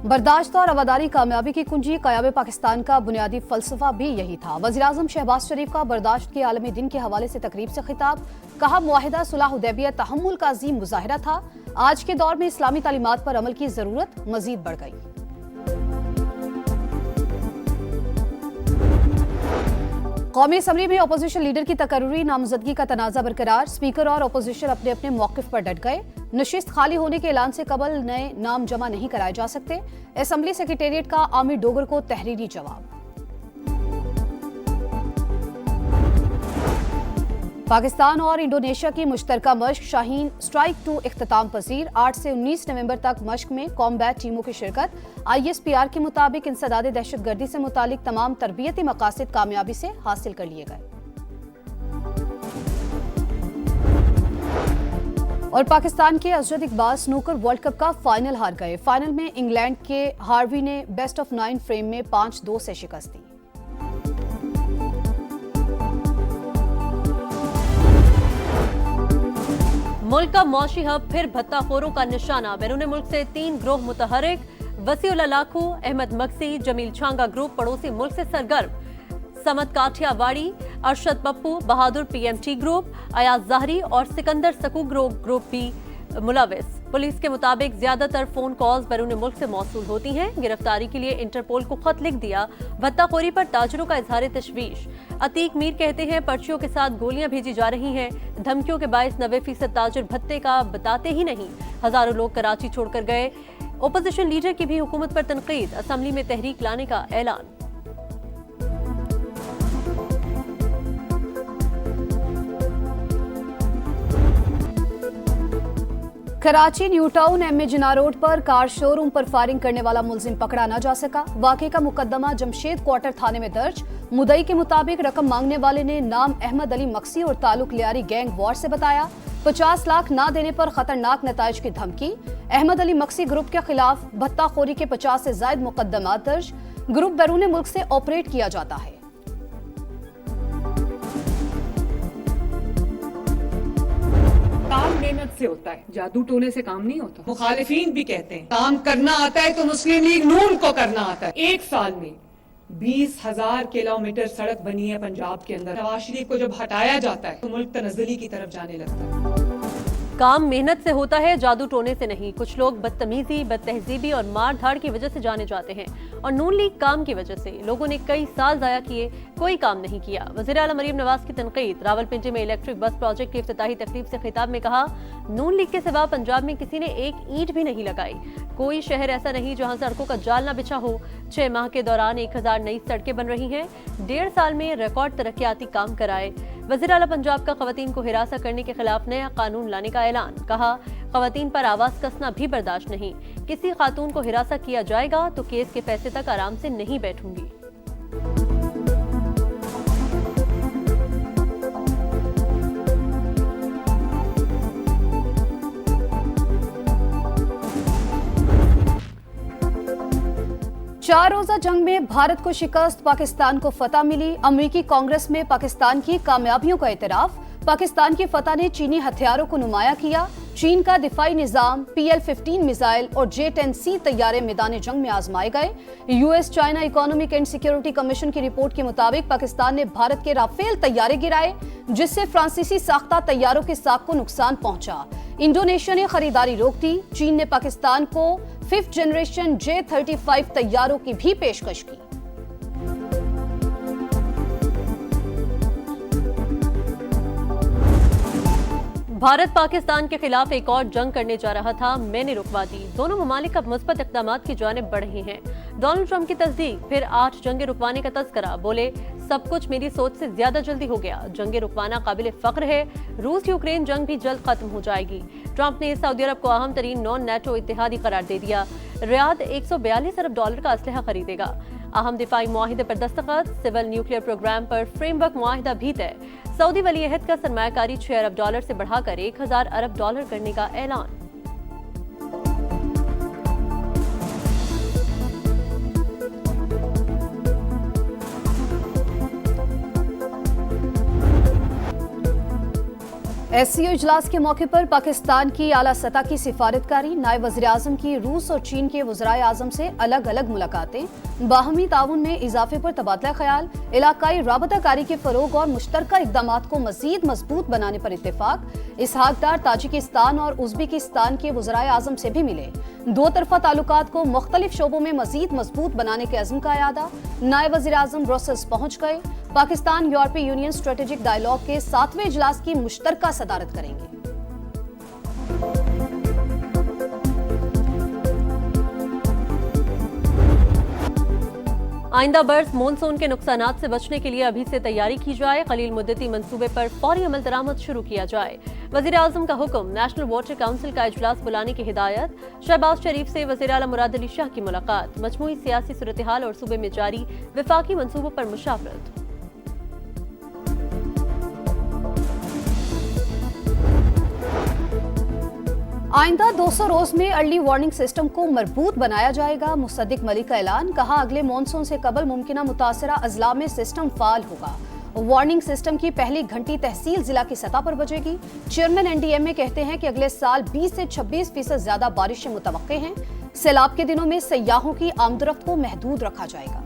बर्दाश्त और रवादारी कामयाबी की कुंजी। क़याम पाकिस्तान का बुनियादी फलसफा भी यही था। वज़ीर-ए-आज़म शहबाज शरीफ का बर्दाश्त के आलमी दिन के हवाले से तकरीब से खिताब। कहा, मुआहिदा सुलह हुदैबिया तहम्मुल का अजीम मुजाहिरा था। आज के दौर में इस्लामी तालीमात पर अमल की जरूरत मजीद बढ़ गई। कौमी असम्बली में अपोजिशन लीडर की तकर्रुरी नामजदगी का तनाज़ा बरकरार। स्पीकर और अपोजिशन अपने अपने मौक़िफ़ पर डट गए। नशिस्त खाली होने के ऐलान से कबल नए नाम जमा नहीं कराए जा सकते। असम्बली सेक्रेटेरिएट का आमिर डोगर को तहरीरी जवाब। पाकिस्तान और इंडोनेशिया की मुश्तरका मश्क शाहीन स्ट्राइक 2 इख्तिताम पजीर। 8 से 19 नवंबर तक मश्क में कॉम्बैट टीमों की शिरकत। ISPR के मुताबिक इंसदाद दहशतगर्दी से मुतालिक तमाम तरबियती मकासद कामयाबी से हासिल कर लिए गए। और पाकिस्तान के अजरद इकबाल स्नूकर वर्ल्ड कप का फाइनल हार गए। फाइनल में इंग्लैंड के हार्वी ने बेस्ट ऑफ 9 फ्रेम में 5-2 से शिकस्त दी। मुल्क का मौशी हब फिर भत्ताखोरों का निशाना। बैरून मुल्क से 3 गिरोह मुतहरिक। वसीउल्लाह लाखू, अहमद मक्सी, जमील छांगा ग्रुप पड़ोसी मुल्क से सरगर्म। समद काठियावाड़ी, अरशद पप्पू, बहादुर PMT ग्रुप, अयाज जहरी और सिकंदर सकू ग्रुप भी मुलविस। पुलिस के मुताबिक ज्यादातर फोन कॉल्स बैरून मुल्क से मौसूल होती हैं। गिरफ्तारी के लिए इंटरपोल को खत लिख दिया। भत्ताखोरी पर ताजरों का इजहार तशवीश। अतीक मीर कहते हैं पर्चियों के साथ गोलियां भेजी जा रही हैं। धमकियों के बायस 90% ताजर भत्ते का बताते ही नहीं। हजारों लोग कराची छोड़कर गए। ओपोजिशन लीडर की भी हुकूमत पर तनकीद। असम्बली में तहरीक लाने का ऐलान। कराची न्यू टाउन MA जिना रोड पर कार शोरूम पर फायरिंग करने वाला मुलजिम पकड़ा न जा सका। वाक़े का मुकदमा जमशेद क्वार्टर थाने में दर्ज। मुदई के मुताबिक रकम मांगने वाले ने नाम अहमद अली मक्सी और ताल्लुक लियारी गैंग वॉर से बताया। 50 लाख ना देने पर खतरनाक नताइज की धमकी। अहमद अली मक्सी ग्रुप के खिलाफ भत्ताखोरी के 50 से ज्यादा मुकदमा दर्ज। ग्रुप बैरून मुल्क से ऑपरेट किया जाता है। काम मेहनत से होता है, जादू टोने से काम नहीं होता। मुखालिफिन भी कहते हैं काम करना आता है तो मुस्लिम लीग नून को करना आता है। 1 साल में 20,000 किलोमीटर सड़क बनी है पंजाब के अंदर। नवाज शरीफ को जब हटाया जाता है तो मुल्क तनज़्ज़ुली की तरफ जाने लगता है। काम मेहनत से होता है, जादू टोने से नहीं। कुछ लोग बदतमीजी, बदतहजीबी और मार धाड़ की वजह से जाने जाते हैं और नून लीग काम की वजह से। लोगों ने कई साल जाया किए, कोई काम नहीं किया। वज़ीर आला मरीम नवाज की तनकीद। रावलपिंडी में इलेक्ट्रिक बस प्रोजेक्ट की इफ्तिताही तकरीब से खिताब में कहा, नून लीग के सिवा पंजाब में किसी ने एक ईंट भी नहीं लगाई। कोई शहर ऐसा नहीं जहां सड़कों का जाल न बिछा हो। 6 माह के दौरान 1000 नई सड़कें बन रही हैं। 1.5 साल में रिकॉर्ड तरक्याती काम कराए। वज़ीर आला पंजाब का खवातीन को हिरासा करने के खिलाफ नया कानून लाने का ऐलान। कहा, खवातीन पर आवाज कसना भी बर्दाश्त नहीं। किसी खातून को हिरासा किया जाएगा तो केस के फैसले तक आराम से नहीं बैठूंगी। चार रोजा जंग में भारत को शिकस्त, पाकिस्तान को फतह मिली। अमरीकी कांग्रेस में पाकिस्तान की कामयाबियों का एतराफ। पाकिस्तान की फतह ने चीनी हथियारों को नुमाया किया। चीन का दिफाई निजाम, PL-15 मिसाइल और J-10C तैयारे मैदान जंग में आजमाए गए। US China economic and security commission की रिपोर्ट के मुताबिक पाकिस्तान ने भारत के राफेल तैयारे गिराए, जिससे फ्रांसीसी साख्ता तैयारों के साख को नुकसान पहुंचा। इंडोनेशिया ने खरीदारी रोक दी। चीन ने पाकिस्तान को 5th जनरेशन J-35 तैयारों की भी पेशकश की। भारत पाकिस्तान के खिलाफ एक और जंग करने जा रहा था, मैंने रुकवा दी। दोनों ममालिक अब मुस्बत इक़दाम की जानिब बढ़ रहे हैं। डोनाल्ड ट्रंप की तस्दीक, फिर 8 जंगे रुकवाने का तज़किरा। बोले, सब कुछ मेरी सोच से ज्यादा जल्दी हो गया। जंगे रुकवाना काबिल फख्र है। रूस यूक्रेन जंग भी जल्द खत्म हो जाएगी। ट्रंप ने सऊदी अरब को अहम तरीन नॉन नेटो इत्तेहादी करार दे दिया। रियाद $142 अरब का असलहा खरीदेगा। अहम दिफाई मुआहिदे पर दस्तखत। सिविल न्यूक्लियर प्रोग्राम पर फ्रेमवर्क मुआहिदा भी तय। सऊदी वली अहद का सरमायाकारी $6 अरब से बढ़ाकर $1000 अरब करने का ऐलान। एससीओ इजलास के मौके पर पाकिस्तान की आला सतह की सिफारतकारी, नायब वज़ीर-ए-आज़म की रूस और चीन के वज़राए-आज़म से अलग अलग मुलाकातें, बाहमी ताउन में इजाफे पर तबादला ख्याल, इलाकाई राबताकारी के फरोग और मुश्तरका इक़दामात को मज़ीद मजबूत बनाने पर इत्तेफाक। इसहाक डार ताजिकिस्तान और उज़्बेकिस्तान के वज़राए-आज़म से भी मिले। दो तरफा ताल्लुकात को मुख्तलिफ शोबों में मज़ीद मजबूत बनाने के अज़्म का यादा। नायब वज़ीर-ए-आज़म ब्रसेल्स पहुंच गए। पाकिस्तान यूरोपीय यूनियन स्ट्रेटेजिक डायलॉग के 7वें इजलास की मुश्तरका सदारत करेंगे। आइंदा बर्स मानसून के नुकसानात से बचने के लिए अभी से तैयारी की जाए। खलील मुद्दती मंसूबे पर फौरी अमल दरामद शुरू किया जाए। वज़ीर आज़म का हुक्म, नेशनल वाटर काउंसिल का इजलास बुलाने की हिदायत। शहबाज शरीफ से वज़ीर आला मुराद अली शाह की मुलाकात। मजमूई सियासी सूरत हाल और सूबे में जारी विफाकी मंसूबों पर मुशावरत। आइंदा 200 रोज में अर्ली वार्निंग सिस्टम को मजबूत बनाया जाएगा। मुसद्दिक मलिक का ऐलान, कहा अगले मॉनसून से कबल मुमकिना मुतासरा अजला में सिस्टम फाल होगा। वार्निंग सिस्टम की पहली घंटी तहसील जिला की सतह पर बजेगी। चेयरमैन एनडीएमए कहते हैं कि अगले साल 20 से 26% ज्यादा बारिशें मुतवक्के हैं। सैलाब के दिनों में सयाहों की आमदरफ्त को महदूद रखा जाएगा।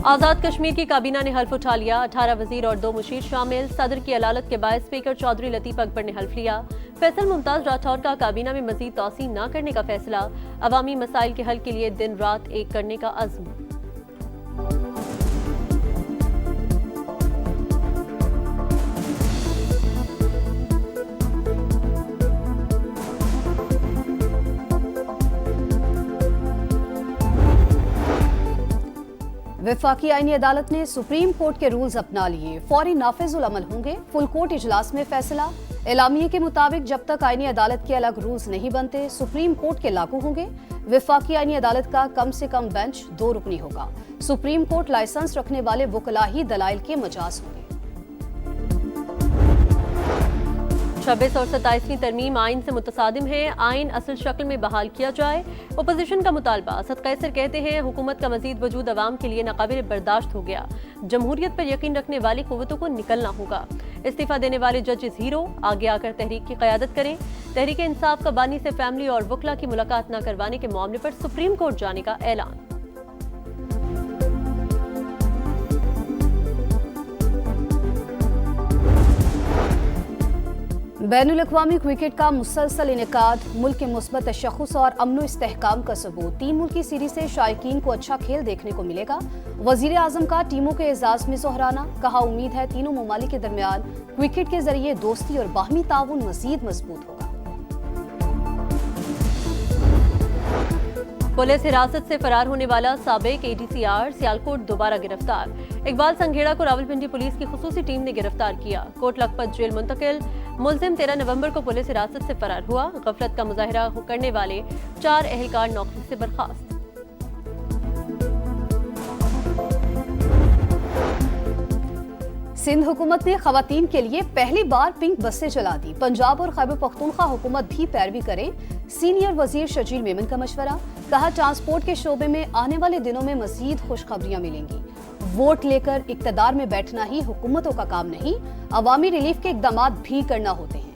आजाद कश्मीर की काबीना ने हल्फ उठा लिया। 18 वजीर और 2 मुशीर शामिल। सदर की अदालत के बाद स्पीकर चौधरी लतीफ अकबर ने हल्फ लिया। फैसल मुमताज राठौर का काबीना में मजीद तौसी न करने का फैसला। अवामी मसाइल के हल के लिए दिन रात एक करने का अज़्म। वफाकी आईनी अदालत ने सुप्रीम कोर्ट के रूल्स अपना लिए। फौरी नाफिजुल अमल होंगे। फुल कोर्ट इजलास में फैसला। एलामिये के मुताबिक जब तक आईनी अदालत के अलग रूल्स नहीं बनते, सुप्रीम कोर्ट के लागू होंगे। वफाकी आईनी अदालत का कम से कम बेंच 2 रुकनी होगा। सुप्रीम कोर्ट लाइसेंस रखने वाले वकला ही दलाइल के मजाज होंगे। 26 और 27वीं तरमीम आइन से मुतसादिम है। आइन असल शक्ल में बहाल किया जाए। ओपोजिशन का मुतालबा। असद कैसर कहते हैं हुकूमत का मजीद वजूद अवाम के लिए नाकाबिल बर्दाश्त हो गया। जमहूरियत पर यकीन रखने वाली कुव्वतों को निकलना होगा। इस्तीफा देने वाले जजेस हीरो, आगे आकर तहरीक की क़यादत करें। तहरीक इंसाफ का बानी से फैमिली और वकला की मुलाकात न करवाने के मामले पर सुप्रीम कोर्ट जाने का ऐलान। बैनुल अक़वामी क्रिकेट का मुसलसल इनेकाद, मुल्क के मुस्बत तशख़्ख़ुस और अमन व इस्तेहकाम का सबूत। 3 मुल्की सीरीज से शायकीन को अच्छा खेल देखने को मिलेगा। वज़ीर आज़म का टीमों के एजाज़ में सोहराना, कहा उम्मीद है तीनों ममालिक के दरमियान क्रिकेट के जरिए दोस्ती और बाहमी ताउन मज़ीद मजबूत होगा। पुलिस हिरासत से फरार होने वाला साबिक एडीसीआर सियालकोट दोबारा गिरफ्तार। इकबाल संघेड़ा को रावलपिंडी पुलिस की खुसूसी टीम ने गिरफ्तार किया। कोट लखपत जेल मुंतकिल। मुलजिम 13 नवंबर को पुलिस हिरासत से फरार हुआ। गफलत का मुजाहिरा करने वाले 4 एहलकार नौकरी से बर्खास्त। सिंध हुकूमत ने खवातीन के लिए पहली बार पिंक बसें चला दी। पंजाब और खैबर पख्तूनख्वा हुकूमत भी पैरवी करे। सीनियर वजीर शजील मेमन का मशवरा, कहा ट्रांसपोर्ट के शोबे में आने वाले दिनों में मजीद खुशखबरियां मिलेंगी। वोट लेकर इक्तदार में बैठना ही हुकूमतों का काम नहीं, अवामी रिलीफ के इकदामात भी करना होते हैं।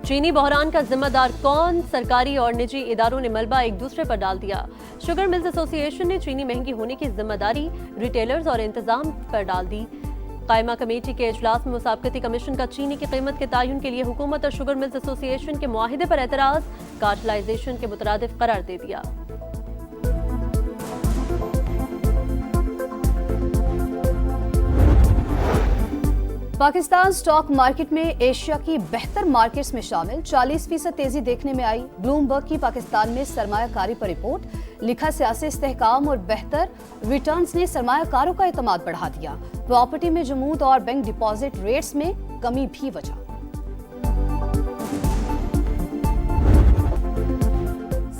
चीनी बहरान का जिम्मेदार कौन? सरकारी और निजी इदारों ने मलबा एक दूसरे पर डाल दिया। शुगर मिल्स एसोसिएशन ने चीनी महंगी होने की जिम्मेदारी रिटेलर्स और इंतजाम पर डाल दी। कायमा कमेटी के इजलास में मुसाबकती कमीशन का चीनी की कीमत के तयन के लिए हुकूमत और शुगर मिल्स एसोसिएशन के मुआहिदे पर एतराज, कार्टलाइजेशन के मुतरादिफ करार दे दिया। पाकिस्तान स्टॉक मार्केट में एशिया की बेहतर मार्केट्स में शामिल 40% तेजी देखने में आई। ब्लूमबर्ग की पाकिस्तान में सरमायाकारी पर रिपोर्ट, लिखा सियासी इस्तेहकाम और बेहतर रिटर्न्स ने सरमायाकारों का एतमाद बढ़ा दिया। प्रॉपर्टी में जमूद और बैंक डिपॉजिट रेट्स में कमी भी वजह।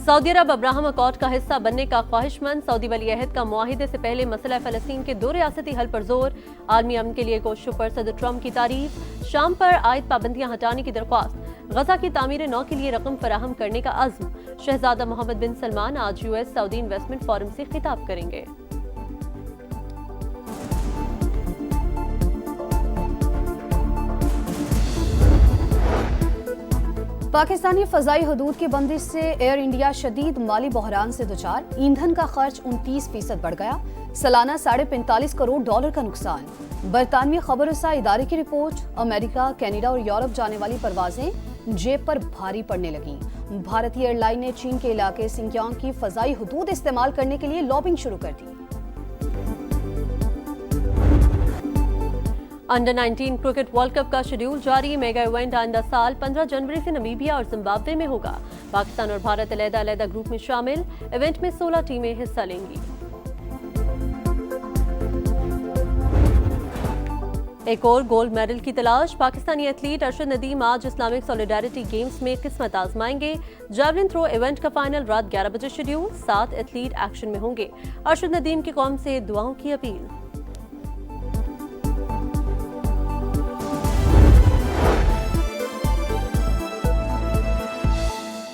सऊदी अरब अब्राहम अकॉर्ड का हिस्सा बनने का ख्वाहिशमंद। सऊदी वली अहद का मुआहिदे से पहले मसला फ़लस्तीन के 2 रियासती हल पर जोर। आलमी अमन के लिए कोशिशों पर सदर ट्रंप की तारीफ। शाम पर आयद पाबंदियां हटाने की दरख्वास्त। गजा की तामीर नौ के लिए रकम फराहम करने का अज़्म। शहजादा मोहम्मद बिन सलमान आज यूएस सऊदी इन्वेस्टमेंट फोरम से खिताब करेंगे। पाकिस्तानी फजाई हदूद की बंदिश से एयर इंडिया शदीद माली बहरान से दुचार। ईंधन का खर्च 29% बढ़ गया। सालाना $45.5 करोड़ का नुकसान। बरतानवी खबर रसा इदारे की रिपोर्ट। अमेरिका, कनाडा और यूरोप जाने वाली परवाजें जेब पर भारी पड़ने लगी। भारतीय एयरलाइन ने चीन के इलाके सिंकियांग की फजाई हदूद इस्तेमाल करने के लिए लॉबिंग शुरू कर दी। अंडर 19 क्रिकेट वर्ल्ड कप का शेड्यूल जारी। मेगा इवेंट आइंदा साल 15 जनवरी से नमीबिया और जिम्बाब्वे में होगा। पाकिस्तान और भारत अलग-अलग ग्रुप में शामिल। इवेंट में 16 टीमें हिस्सा लेंगी। एक और गोल्ड मेडल की तलाश। पाकिस्तानी एथलीट अरशद नदीम आज इस्लामिक सॉलिडारिटी गेम्स में किस्मत आजमाएंगे। जैवलिन थ्रो इवेंट का फाइनल रात 11 बजे शेड्यूल। 7 एथलीट एक्शन में होंगे। अरशद नदीम की कौम से दुआओं की अपील।